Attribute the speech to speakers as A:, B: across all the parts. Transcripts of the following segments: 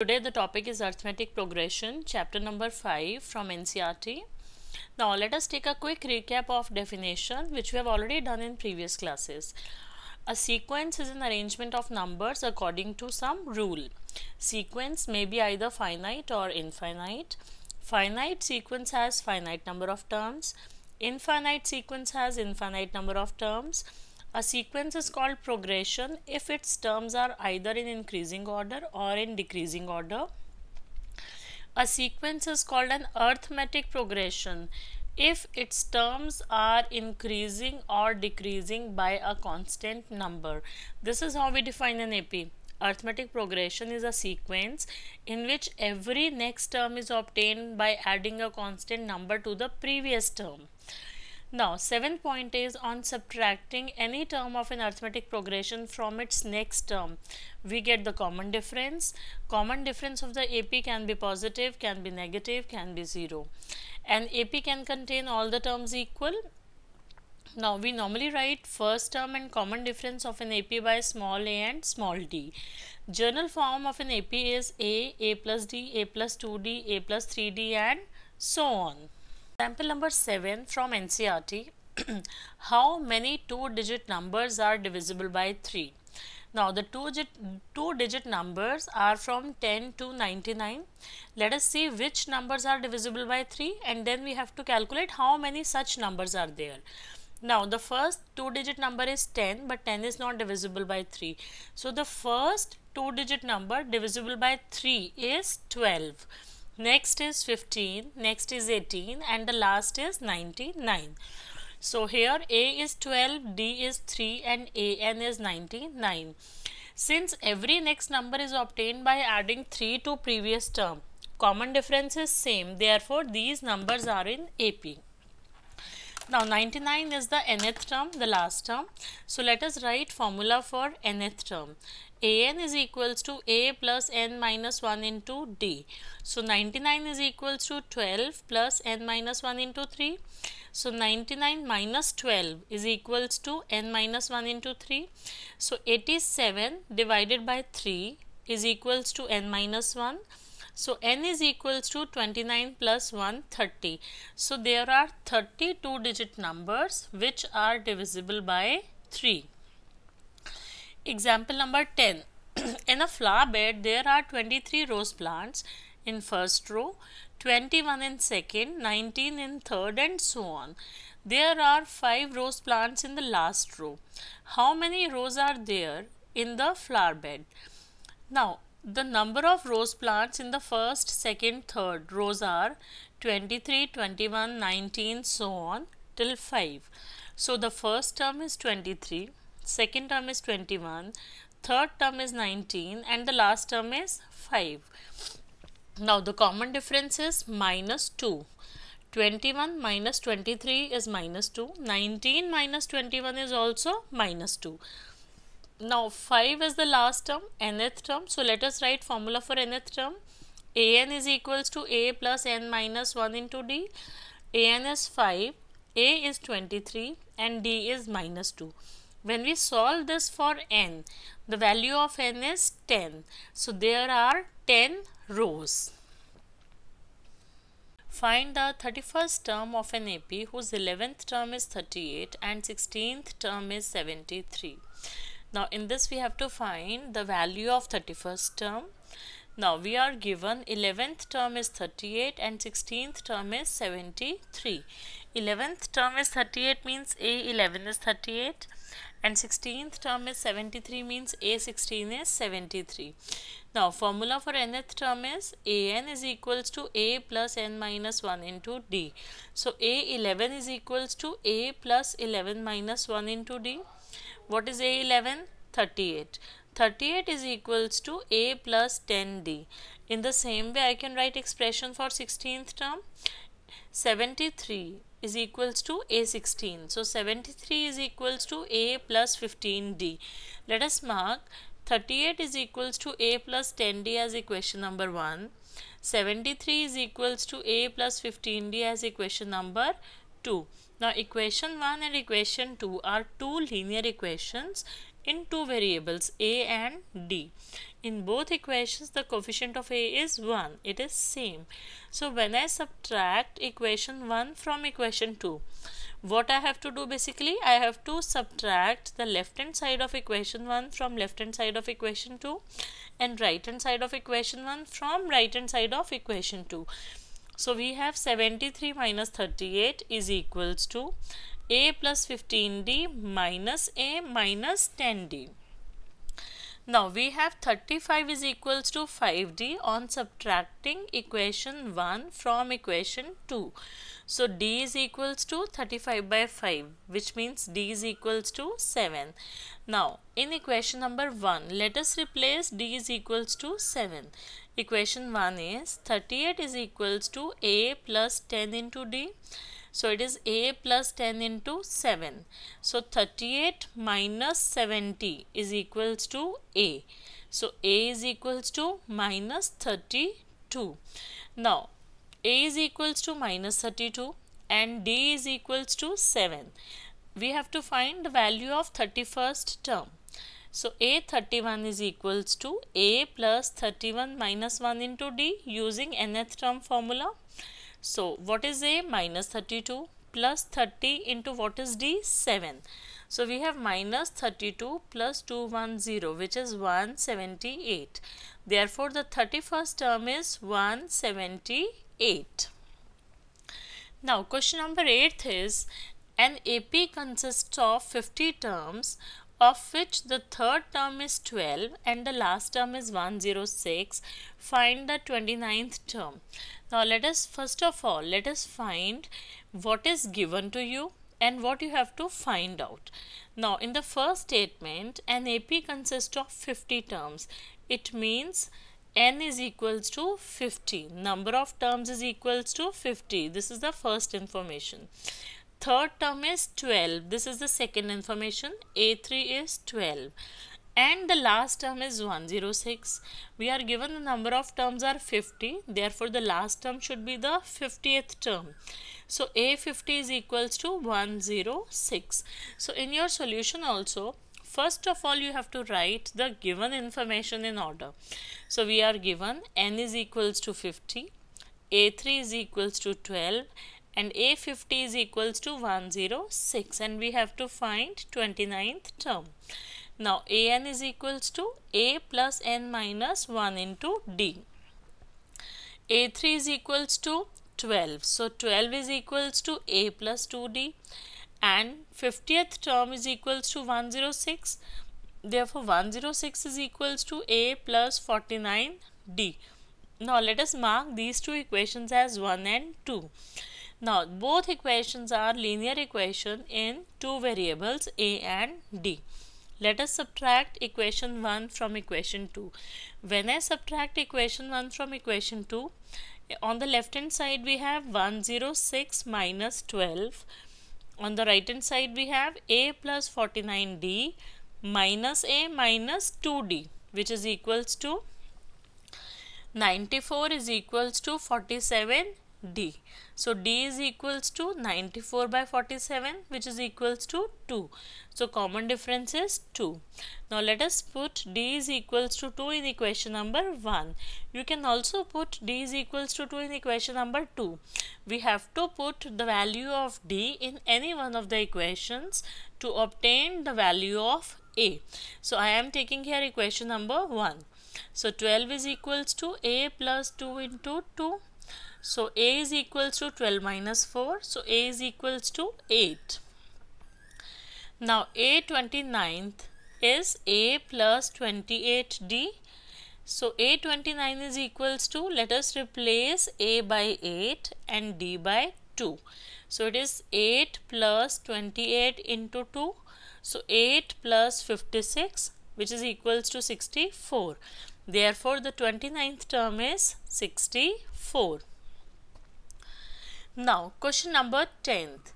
A: Today the topic is arithmetic progression, chapter number 5 from NCERT. Now let us take a quick recap of definition which we have already done in previous classes. A sequence is an arrangement of numbers according to some rule. Sequence may be either finite or infinite. Finite sequence has finite number of terms. Infinite sequence has infinite number of terms. A sequence is called progression if its terms are either in increasing order or in decreasing order. A sequence is called an arithmetic progression if its terms are increasing or decreasing by a constant number. This is how we define an AP. Arithmetic progression is a sequence in which every next term is obtained by adding a constant number to the previous term. Now, 7th point is on subtracting any term of an arithmetic progression from its next term. We get the common difference. Common difference of the AP can be positive, can be negative, can be 0. And AP can contain all the terms equal. Now, we normally write first term and common difference of an AP by small a and small d. General form of an AP is a plus d, a plus 2d, a plus 3d and so on. Example number 7 from NCERT. How many two-digit numbers are divisible by 3? Now the two-digit numbers are from 10 to 99. Let us see which numbers are divisible by 3 and then we have to calculate how many such numbers are there. Now the first two-digit number is 10, but 10 is not divisible by 3. So the first two-digit number divisible by 3 is 12. Next is 15, next is 18 and the last is 99. So here A is 12, D is 3 and AN is 99. Since every next number is obtained by adding 3 to previous term, common difference is same, therefore these numbers are in AP. Now 99 is the nth term, the last term. So let us write formula for nth term. An is equals to a plus n minus 1 into d. So 99 is equals to 12 plus n minus 1 into 3. So 99 minus 12 is equals to n minus 1 into 3. So 87 divided by 3 is equals to n minus 1. So n is equals to 29 plus 1, 30. So there are 32 digit numbers which are divisible by 3. Example number 10. In a flower bed, there are 23 rose plants in first row, 21 in second, 19 in third and so on. There are 5 rose plants in the last row. How many rows are there in the flower bed? Now, the number of rose plants in the first, second, third rows are 23, 21, 19, so on till 5. So, the first term is 23. Second term is 21, third term is 19 and the last term is 5. Now the common difference is minus 2. 21 minus 23 is minus 2. 19 minus 21 is also minus 2. Now 5 is the last term, nth term. So let us write formula for nth term. An is equals to a plus n minus 1 into d. An is 5, a is 23 and d is minus 2. When we solve this for n, the value of n is 10. So there are 10 rows. Find the 31st term of an AP whose 11th term is 38 and 16th term is 73. Now in this we have to find the value of 31st term. Now we are given 11th term is 38 and 16th term is 73. 11th term is 38 means A11 is 38 and 16th term is 73 means A16 is 73. Now formula for nth term is An is equals to A plus n minus 1 into d. So A11 is equals to A plus 11 minus 1 into d. What is A11? 38. 38 is equals to A plus 10d. In the same way I can write expression for 16th term. 73 is equals to A16. So 73 is equals to A plus 15d. Let us mark 38 is equals to A plus 10d as equation number 1. 73 is equals to A plus 15d as equation number 2. Now equation 1 and equation 2 are two linear equations in two variables a and d. In both equations the coefficient of a is 1, it is same. So when I subtract equation 1 from equation 2, what I have to do basically, I have to subtract the left hand side of equation 1 from left hand side of equation 2 and right hand side of equation 1 from right hand side of equation 2. So we have 73 minus 38 is equals to a plus 15d minus a minus 10d. Now we have 35 is equals to 5d on subtracting equation 1 from equation 2. So d is equals to 35 by 5, which means d is equals to 7. Now in equation number 1, let us replace d is equals to 7. Equation 1 is 38 is equals to a plus 10 into d. So it is a plus 10 into 7. So 38 minus 70 is equals to a. So a is equals to minus 32. Now a is equals to minus 32 and d is equals to 7. We have to find the value of 31st term. So a31 is equals to a plus 31 minus 1 into d using nth term formula. So what is a? Minus 32 plus 30 into what is d? 7. So we have minus 32 plus 210, which is 178. Therefore the 31st term is 178. Now question number 8 is, an AP consists of 50 terms, of which the third term is 12 and the last term is 106. Find the 29th term. Now let us first of all find what is given to you and what you have to find out. Now in the first statement, an AP consists of 50 terms. It means n is equals to 50. Number of terms is equals to 50. This is the first information. Third term is 12. This is the second information. A3 is 12. And the last term is 106. We are given the number of terms are 50. Therefore, the last term should be the 50th term. So, A50 is equals to 106. So, in your solution also, first of all, you have to write the given information in order. So, we are given n is equals to 50, A3 is equals to 12, and A50 is equals to 106, and we have to find 29th term. Now an is equals to a plus n minus 1 into d. A3 is equals to 12. So 12 is equals to a plus 2d, and 50th term is equals to 106. Therefore 106 is equals to a plus 49d. Now let us mark these two equations as 1 and 2. Now both equations are linear equation in two variables a and d. Let us subtract equation 1 from equation 2. When I subtract equation 1 from equation 2, on the left hand side we have 106 minus 12. On the right hand side we have a plus 49d minus a minus 2d, which is equals to 94 is equals to 47d. So d is equals to 94 by 47, which is equals to 2. So common difference is 2. Now let us put d is equals to 2 in equation number 1. You can also put d is equals to 2 in equation number 2. We have to put the value of d in any one of the equations to obtain the value of a. So I am taking here equation number 1. So 12 is equals to a plus 2 into 2. So a is equals to 12 minus 4. So a is equals to 8. Now A29th is a plus 28d. So A29 is equals to, let us replace a by 8 and d by 2. So it is 8 plus 28 into 2. So 8 plus 56, which is equals to 64. Therefore the 29th term is 64. Now question number 10th.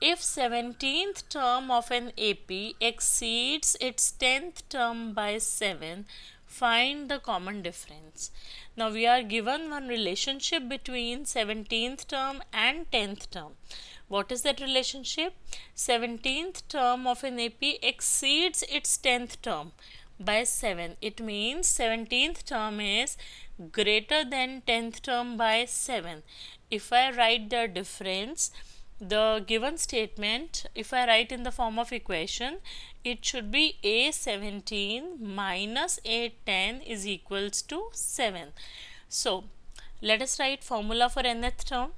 A: If 17th term of an AP exceeds its 10th term by 7, find the common difference. Now we are given one relationship between 17th term and 10th term. What is that relationship? 17th term of an AP exceeds its 10th term by 7. It means 17th term is greater than 10th term by 7. If I write the difference, the given statement, if I write in the form of equation, it should be A17 minus A10 is equals to 7. So let us write formula for nth term.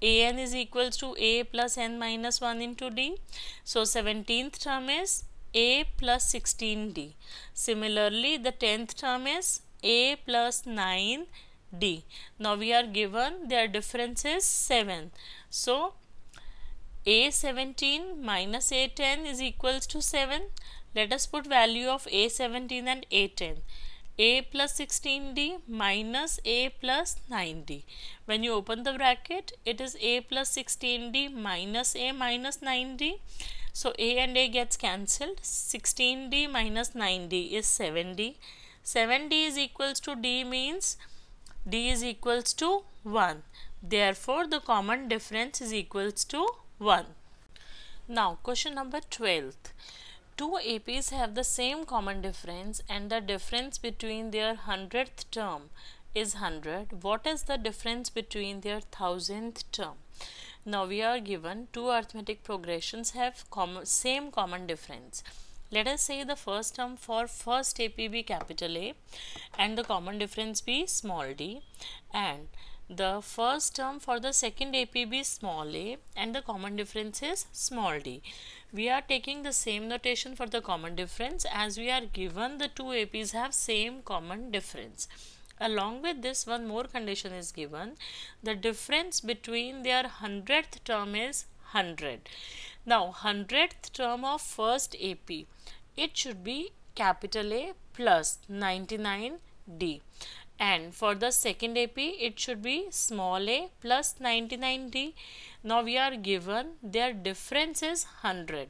A: An is equals to A plus n minus 1 into d. So 17th term is A plus 16d. Similarly, the 10th term is A plus 9d. Now we are given their difference is 7. So A17 minus A10 is equals to 7. Let us put value of A17 and A10. A plus 16d minus A plus 9d. When you open the bracket, it is A plus 16d minus A minus 9d. So A and A gets cancelled. 16d minus 9d is 7d. 7d is equals to d means d is equals to 1. Therefore, the common difference is equals to 1. Now, question number 12. Two APs have the same common difference and the difference between their 100th term is 100. What is the difference between their 1000th term? Now we are given two arithmetic progressions have same common difference. Let us say the first term for first AP be capital A and the common difference be small d, and the first term for the second AP be small a and the common difference is small d. We are taking the same notation for the common difference as we are given the two APs have same common difference. Along with this, one more condition is given. The difference between their 100th term is 100. Now 100th term of first AP, it should be capital A plus 99d. And for the second AP, it should be small a plus 99d. Now we are given their difference is 100.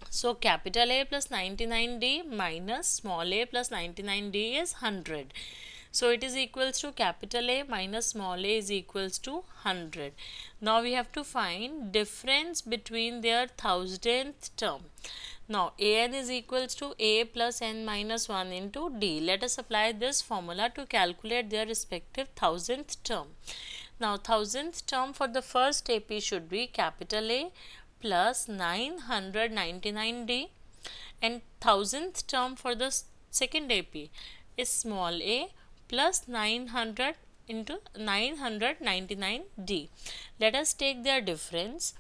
A: So capital A plus 99d minus small a plus 99d is 100. So it is equals to capital A minus small a is equals to 100. Now we have to find difference between their 1000th term. Now an is equals to a plus n minus 1 into d. Let us apply this formula to calculate their respective 1000th term. Now 1000th term for the first AP should be capital A plus 999d, and 1000th term for the second AP is small a plus 900 into 999d. Let us take their difference.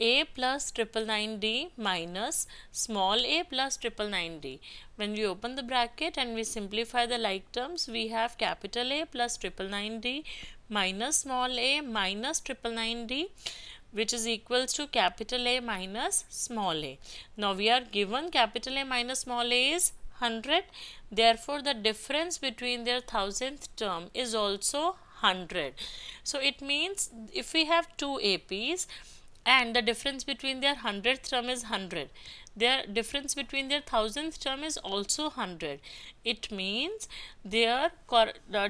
A: A plus 999d minus small a plus 999d. When we open the bracket and we simplify the like terms, we have capital A plus 999d minus small a minus 999d, which is equals to capital A minus small a. Now we are given capital A minus small a is 100. Therefore, the difference between their 1000th term is also 100. So it means if we have two APs and the difference between their 100th term is 100, their difference between their 1000th term is also 100. It means the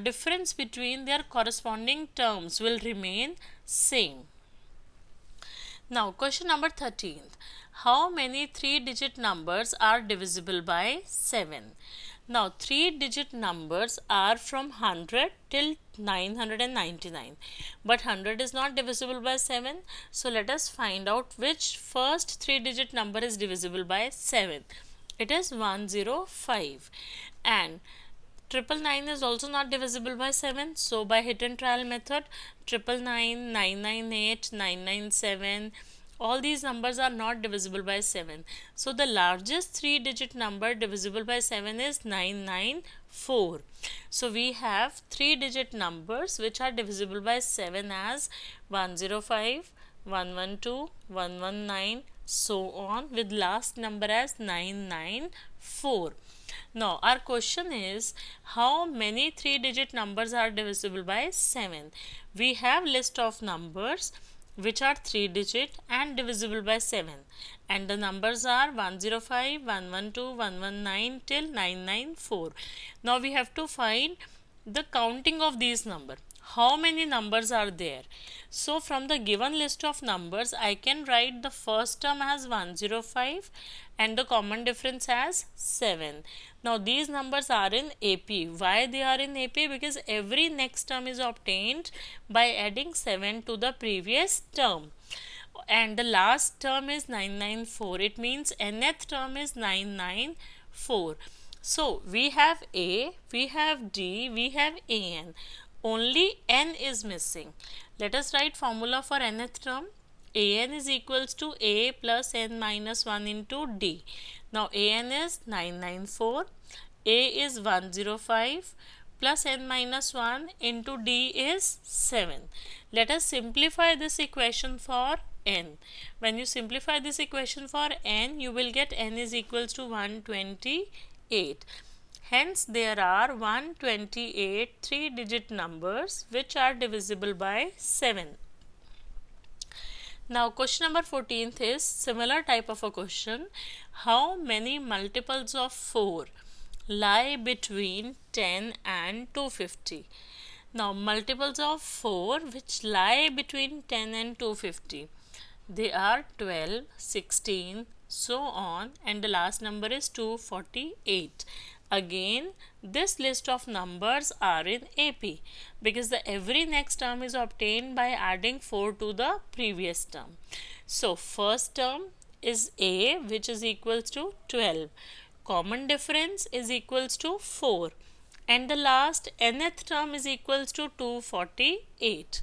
A: difference between their corresponding terms will remain same. Now question number 13. How many 3-digit numbers are divisible by 7? Now 3-digit numbers are from 100 till 999, but 100 is not divisible by 7. So let us find out which first 3-digit number is divisible by 7. It is 105, and 999 is also not divisible by 7. So by hit and trial method, 999, 998, 997, all these numbers are not divisible by 7. So the largest 3-digit number divisible by 7 is 994. So we have 3-digit numbers which are divisible by 7 as 105, 112, 119, so on, with last number as 994. Now our question is, how many 3-digit numbers are divisible by 7? We have list of numbers which are 3-digit and divisible by 7, and the numbers are 105, 112, 119 till 994. Now we have to find the counting of these numbers. how many numbers are there. So from the given list of numbers, I can write the first term as 105 and the common difference as 7. Now these numbers are in AP. Why they are in AP? Because every next term is obtained by adding 7 to the previous term. And the last term is 994. It means nth term is 994. So we have A, we have D, we have AN. Only N is missing. Let us write formula for nth term. AN is equals to A plus N minus 1 into D. Now AN is 994, A is 105 plus N minus 1 into D is 7. Let us simplify this equation for N. When you simplify this equation for N, you will get N is equals to 128. Hence, there are 128 three-digit numbers which are divisible by 7. Now, question number 14th is similar type of a question. How many multiples of 4 lie between 10 and 250? Now, multiples of 4 which lie between 10 and 250. They are 12, 16, so on, and the last number is 248. Again, this list of numbers are in AP because the every next term is obtained by adding 4 to the previous term. So, first term is A, which is equals to 12. Common difference is equals to 4. And the last nth term is equals to 248.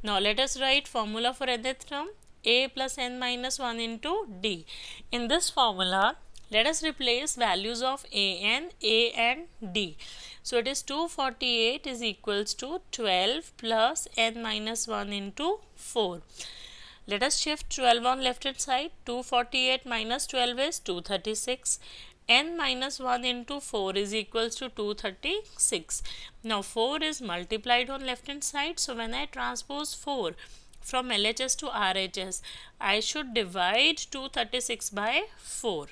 A: Now, let us write formula for nth term. A plus N minus 1 into D. In this formula, let us replace values of A and D. So, it is 248 is equals to 12 plus N minus 1 into 4. Let us shift 12 on left hand side. 248 minus 12 is 236. N minus 1 into 4 is equals to 236. Now, 4 is multiplied on left hand side. So, when I transpose 4 from LHS to RHS, I should divide 236 by 4.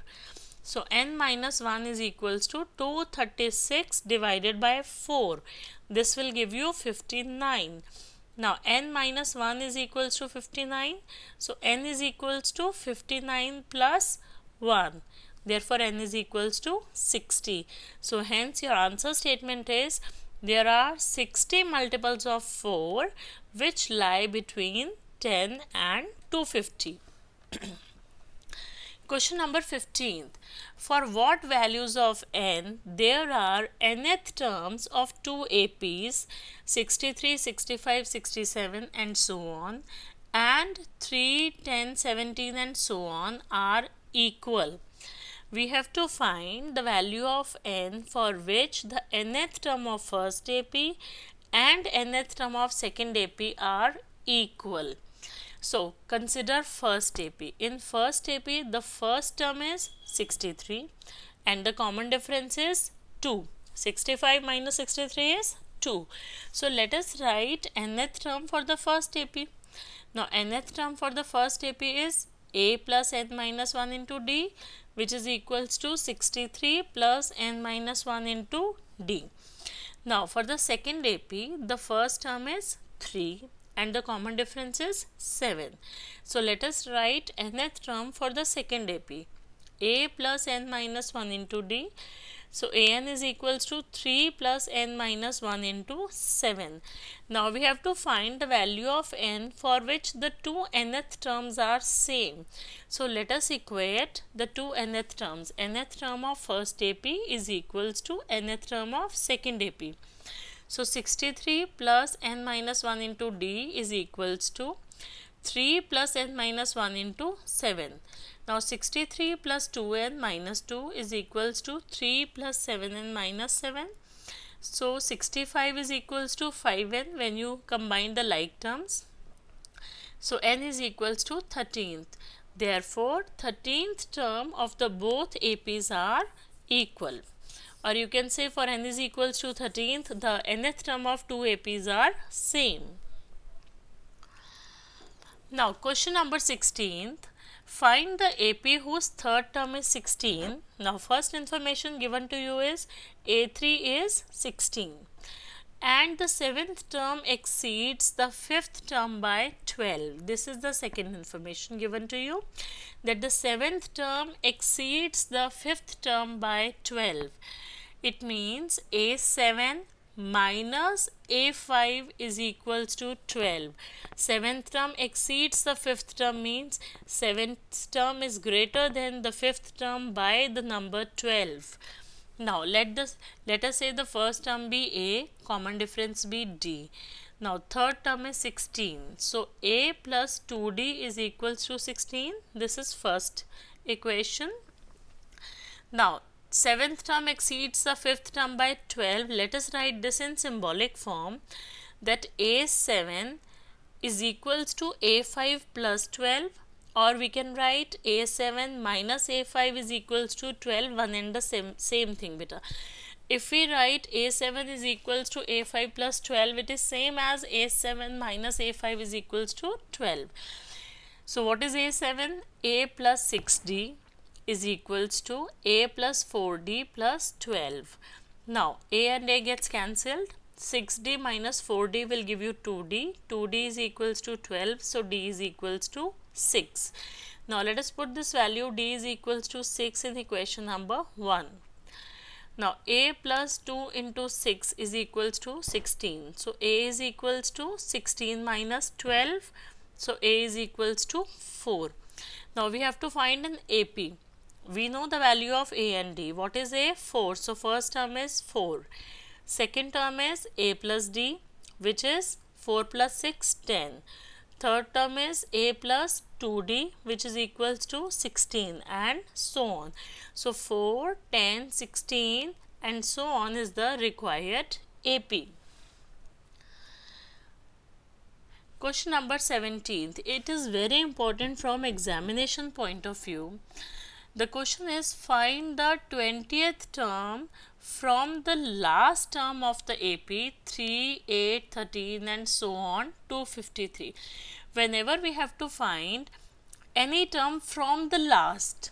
A: So, N minus 1 is equals to 236 divided by 4. This will give you 59. Now, N minus 1 is equals to 59. So, N is equals to 59 plus 1. Therefore, N is equals to 60. So, hence your answer statement is there are 60 multiples of 4 which lie between 10 and 250. Question number 15th. For what values of n there are nth terms of two APs 63, 65, 67 and so on, and 3, 10, 17 and so on are equal? We have to find the value of n for which the nth term of first AP and nth term of second AP are equal. So, consider first AP. In first AP, the first term is 63 and the common difference is 2. 65 minus 63 is 2. So, let us write nth term for the first AP. Now, nth term for the first AP is A plus n minus 1 into D, which is equals to 63 plus n minus 1 into D. Now, for the second AP, the first term is 3 and the common difference is 7. So, let us write nth term for the second AP. A plus n minus 1 into D. So, An is equals to 3 plus n minus 1 into 7. Now, we have to find the value of n for which the two nth terms are same. So, let us equate the two nth terms. Nth term of first AP is equals to nth term of second AP. So, 63 plus n minus 1 into D is equals to 3 plus n minus 1 into 7. Now, 63 plus 2n minus 2 is equals to 3 plus 7n minus 7. So, 65 is equals to 5n when you combine the like terms. So, n is equals to 13th. Therefore, 13th term of the both APs are equal. Or you can say for n is equals to 13th, the nth term of two APs are same. Now, question number 16th. Find the AP whose third term is 16. Now, first information given to you is A3 is 16. and the 7th term exceeds the 5th term by 12. This is the second information given to you, that the 7th term exceeds the 5th term by 12. It means A7 minus A5 is equals to 12. 7th term exceeds the 5th term means 7th term is greater than the 5th term by the number 12. Now let us say the first term be A, common difference be D. Now third term is 16. So A plus 2D is equals to 16. This is first equation. Now 7th term exceeds the 5th term by 12. Let us write this in symbolic form, that A7 is equals to A5 plus 12, or we can write A7 minus A5 is equals to 12, one and the same thing beta. If we write A7 is equals to A5 plus 12, it is same as A7 minus A5 is equals to 12. So what is A7? A plus 6D is equals to A plus 4D plus 12. Now A and A gets cancelled. 6D minus 4D will give you 2D. 2D is equals to 12. So D is equals to 6. Now let us put this value D is equals to 6 in equation number 1. Now A plus 2 into 6 is equals to 16. So A is equals to 16 minus 12. So A is equals to 4. Now we have to find an AP. We know the value of A and D. What is A? 4. So first term is 4. Second term is A plus D, which is 4 plus 6, 10. Third term is A plus 2D, which is equals to 16, and so on. So 4, 10, 16 and so on is the required AP. Question number 17. It is very important from examination point of view. The question is, find the 20th term from the last term of the AP 3, 8, 13 and so on to 53. Whenever we have to find any term from the last,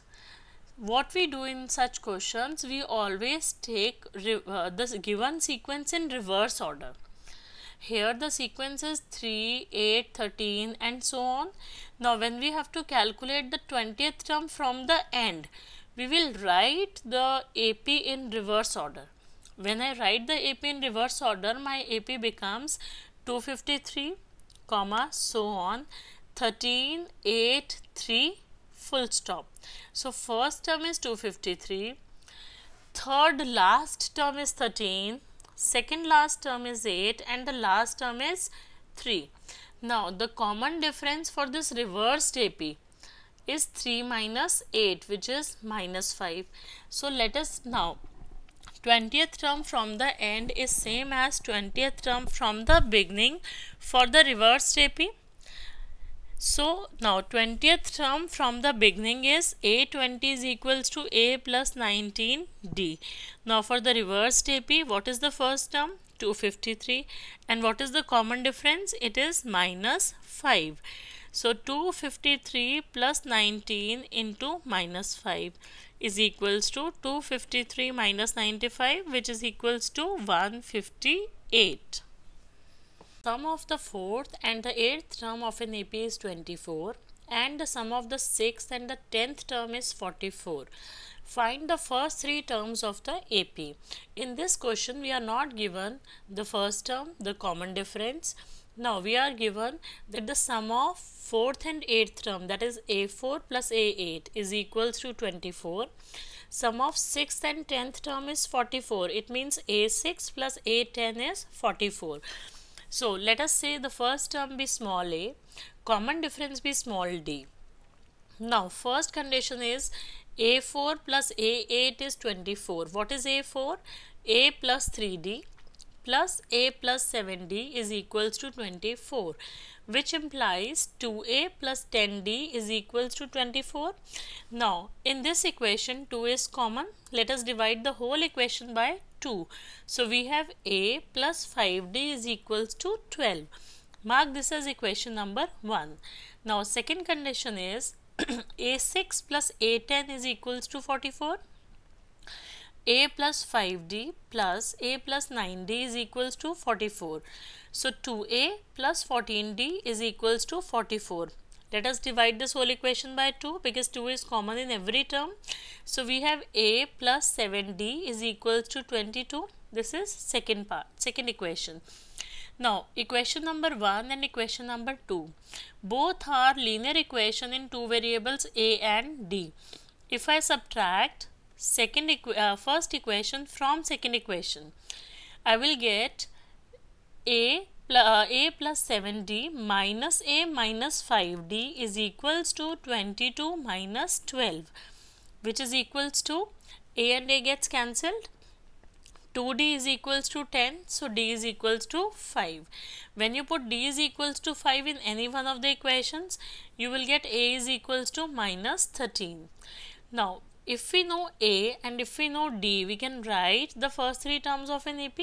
A: what we do in such questions, we always take the given sequence in reverse order. Here the sequence is 3, 8, 13 and so on. Now when we have to calculate the 20th term from the end, we will write the AP in reverse order. When I write the AP in reverse order, my AP becomes 253, comma, so on, 13, 8, 3, full stop. So first term is 253, third last term is 13, second last term is 8 and the last term is 3. Now the common difference for this reversed AP is 3 minus 8, which is minus 5. So let us now, 20th term from the end is same as 20th term from the beginning for the reversed AP. So now 20th term from the beginning is A20 is equals to A plus 19D. Now for the reversed AP, what is the first term? 253. And what is the common difference? It is minus 5. So 253 plus 19 into minus 5 is equals to 253 minus 95, which is equals to 158. Sum of the 4th and the 8th term of an AP is 24 and the sum of the 6th and the 10th term is 44. Find the first 3 terms of the AP. In this question we are not given the first term, the common difference. Now we are given that the sum of 4th and 8th term, that is A4 plus A8 is equals to 24. Sum of 6th and 10th term is 44. It means A6 plus A10 is 44. So let us say the first term be small a, common difference be small d. Now first condition is A4 plus A8 is 24. What is A4? A plus 3D plus A plus 7D is equals to 24, which implies 2A plus 10D is equals to 24. Now in this equation 2 is common. Let us divide the whole equation by 2. So we have A plus 5D is equals to 12. Mark this as equation number 1. Now second condition is A6 plus A10 is equals to 44. a plus 5d plus a plus 9d is equals to 44. So 2a plus 14d is equals to 44. Let us divide this whole equation by 2 because 2 is common in every term. So we have a plus 7d is equals to 22. This is second equation. Now equation number 1 and equation number 2. Both are linear equation in two variables a and d. If I subtract first equation from second equation, I will get a plus 7d minus a minus 5d is equals to 22 minus 12, which is equals to a and a gets cancelled. 2d is equals to 10, so d is equals to 5. When you put d is equals to 5 in any one of the equations, you will get a is equals to minus 13. Now, if we know a and if we know d, we can write the first three terms of an AP.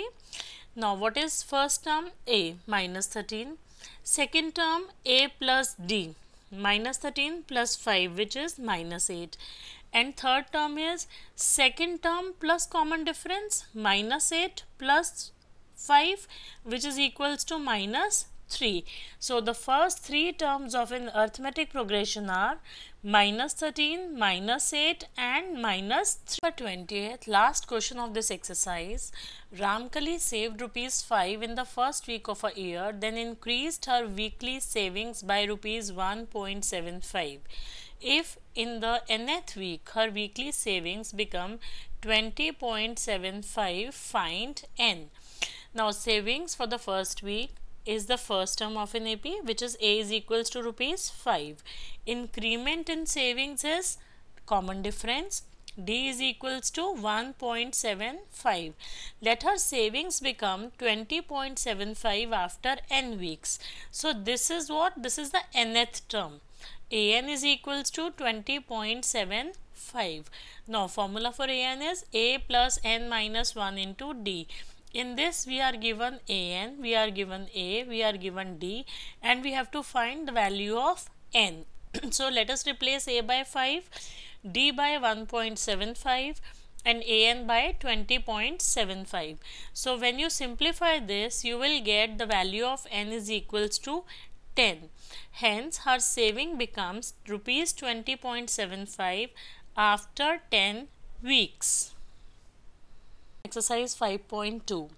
A: Now, what is first term? A minus 13. Second term a plus d minus 13 plus 5, which is minus 8. And third term is second term plus common difference minus 8 plus 5, which is equals to minus 3. So the first three terms of an arithmetic progression are minus 13, minus 8 and minus 3. Number 20th, last question of this exercise. Ramkali saved rupees 5 in the first week of a year, then increased her weekly savings by rupees 1.75. If in the nth week her weekly savings become 20.75, find n. Now savings for the first week is the first term of an AP, which is a is equals to rupees 5. Increment in savings is common difference. D is equals to 1.75. Let her savings become 20.75 after n weeks. So this is what? This is the nth term. An is equals to 20.75. Now formula for An is a plus n minus 1 into d. In this we are given An, we are given a, we are given d, and we have to find the value of n. So let us replace a by 5, d by 1.75 and an by 20.75. So when you simplify this, you will get the value of n is equals to 10. Hence her saving becomes rupees 20.75 after 10 weeks. Exercise 5.2.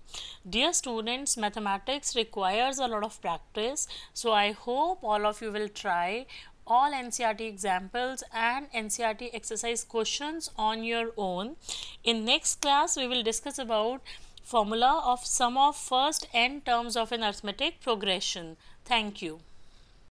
A: Dear students, mathematics requires a lot of practice, so I hope all of you will try all NCERT examples and NCERT exercise questions on your own. In next class, we will discuss about formula of sum of first n terms of an arithmetic progression. Thank you.